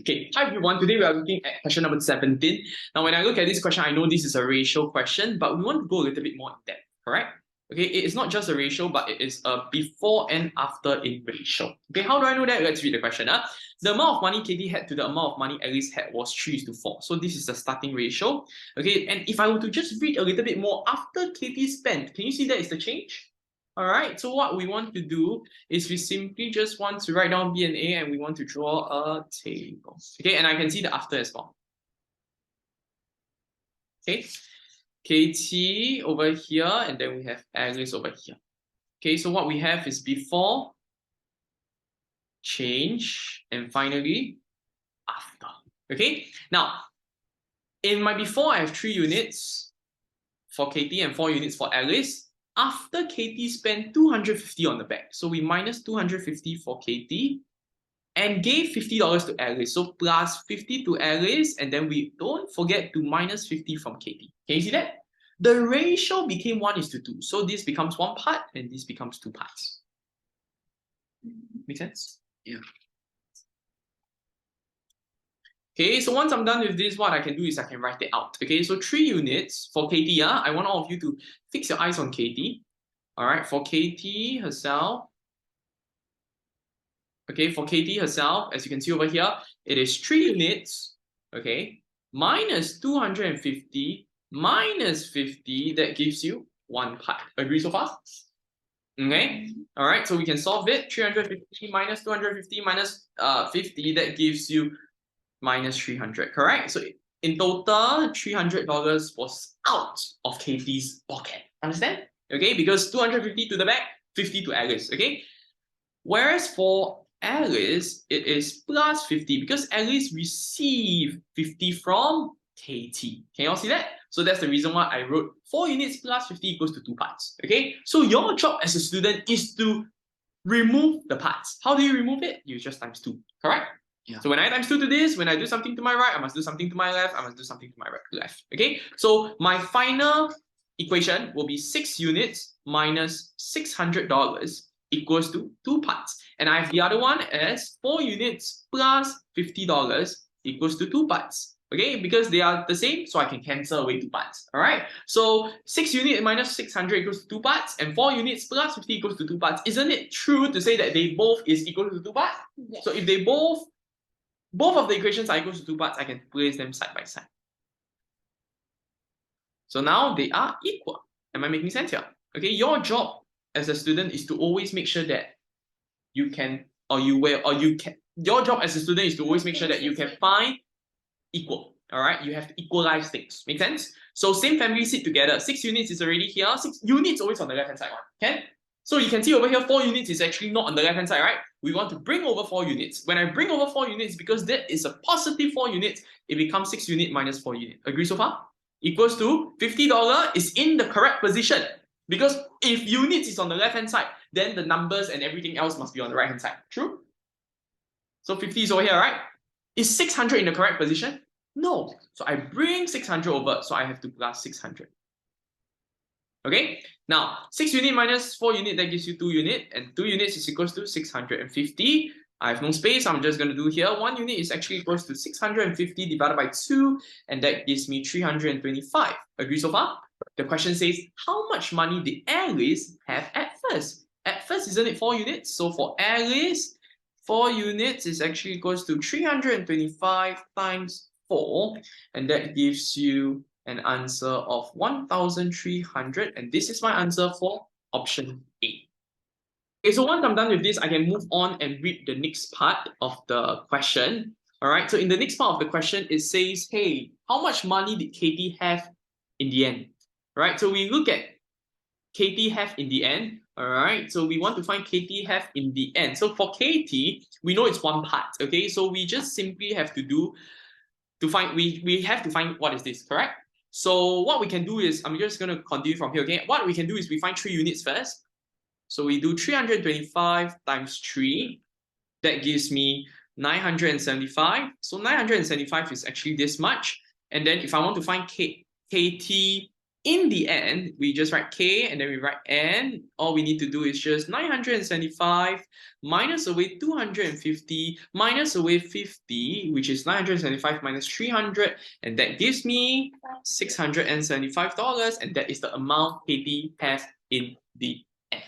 Okay, hi everyone. Today we are looking at question number 17. Now, when I look at this question, I know this is a ratio question, but we want to go a little bit more in depth, correct? Okay, it is not just a ratio, but it is a before and after in ratio. Okay, how do I know that? Let's read the question. The amount of money Katie had to the amount of money Alice had was 3:4. So this is the starting ratio. Okay, and if I were to just read a little bit more after Katie spent, can you see that is the change? All right, so what we want to do is we simply just want to write down B and A and we want to draw a table. Okay, and I can see the after as well. Okay, KT over here and then we have Alice over here. Okay, so what we have is before, change, and finally after. Okay, now in my before I have 3 units for KT and 4 units for Alice. After KT spent 250 on the bag, so we minus 250 for KT and gave $50 to Alice. So plus 50 to Alice, and then we don't forget to minus 50 from KT. Can you see that? The ratio became 1:2. So this becomes 1 part and this becomes 2 parts. Make sense? Yeah. Okay, so once I'm done with this, what I can do is I can write it out. Okay, so 3 units for KT. I want all of you to fix your eyes on KT. All right, for KT herself. Okay, for KT herself, as you can see over here, it is 3 units. Okay, minus 250 minus 50, that gives you 1 part. Agree so far? Okay, all right, so we can solve it. 350 minus 250 minus 50, that gives you minus 300, correct? So in total, $300 was out of KT's pocket. Understand? Okay, because 250 to the back, 50 to Alice. Okay, whereas for Alice, it is plus 50 because Alice received 50 from KT. Can you all see that? So that's the reason why I wrote 4 units plus 50 equals to 2 parts. Okay, so your job as a student is to remove the parts. How do you remove it? You just times 2, correct? Yeah. So when I times 2 to this, when I do something to my right, I must do something to my left, I must do something to my left. Okay, so my final equation will be 6 units minus $600 equals to 2 parts. And I have the other one as 4 units plus $50 equals to 2 parts. Okay, because they are the same, so I can cancel away 2 parts. All right, so 6 units minus 600 equals to 2 parts, and 4 units plus 50 equals to 2 parts. Isn't it true to say that they both is equal to 2 parts? Yes. So if they both of the equations are equal to 2 parts, I can place them side by side. So now they are equal. Am I making sense here? Okay, your job as a student is to always make sure that you can, or you will, or you can. Your job as a student is to always make sure that you can find equal. All right, you have to equalize things. Make sense? So same family sit together. 6 units is already here. 6 units always on the left hand side. Okay? So you can see over here 4 units is actually not on the left hand side, right? We want to bring over 4 units. When I bring over 4 units, because that is a positive 4 units, it becomes 6 units minus 4 units. Agree so far? Equals to $50 is in the correct position. Because if units is on the left hand side, then the numbers and everything else must be on the right hand side. True? So 50 is over here, right? Is 600 in the correct position? No. So I bring 600 over, so I have to plus 600. Okay, now 6 units minus 4 units, that gives you 2 units, and 2 units is equals to 650. I have no space, I'm just going to do here. 1 unit is actually equals to 650 divided by 2, and that gives me 325. Agree so far? The question says, how much money did Alice have at first? At first, isn't it 4 units? So for Alice, 4 units is actually equals to 325 times 4, and that gives you an answer of 1,300, and this is my answer for option A. Okay, so once I'm done with this, I can move on and read the next part of the question. All right, so in the next part of the question, it says, hey, how much money did Katie have in the end? All right, so we look at Katie have in the end. All right, so we want to find Katie have in the end. So for Katie, we know it's 1 part. Okay, so we just simply have to do we have to find what is this, correct? So what we can do is, I'm just going to continue from here, okay? What we can do is we find 3 units first. So we do 325 times 3. That gives me 975. So 975 is actually this much. And then if I want to find KT in the end, we just write K and then we write N. All we need to do is just 975 minus away 250 minus away 50, which is 975 minus 300, and that gives me $675, and that is the amount Katie has in the end.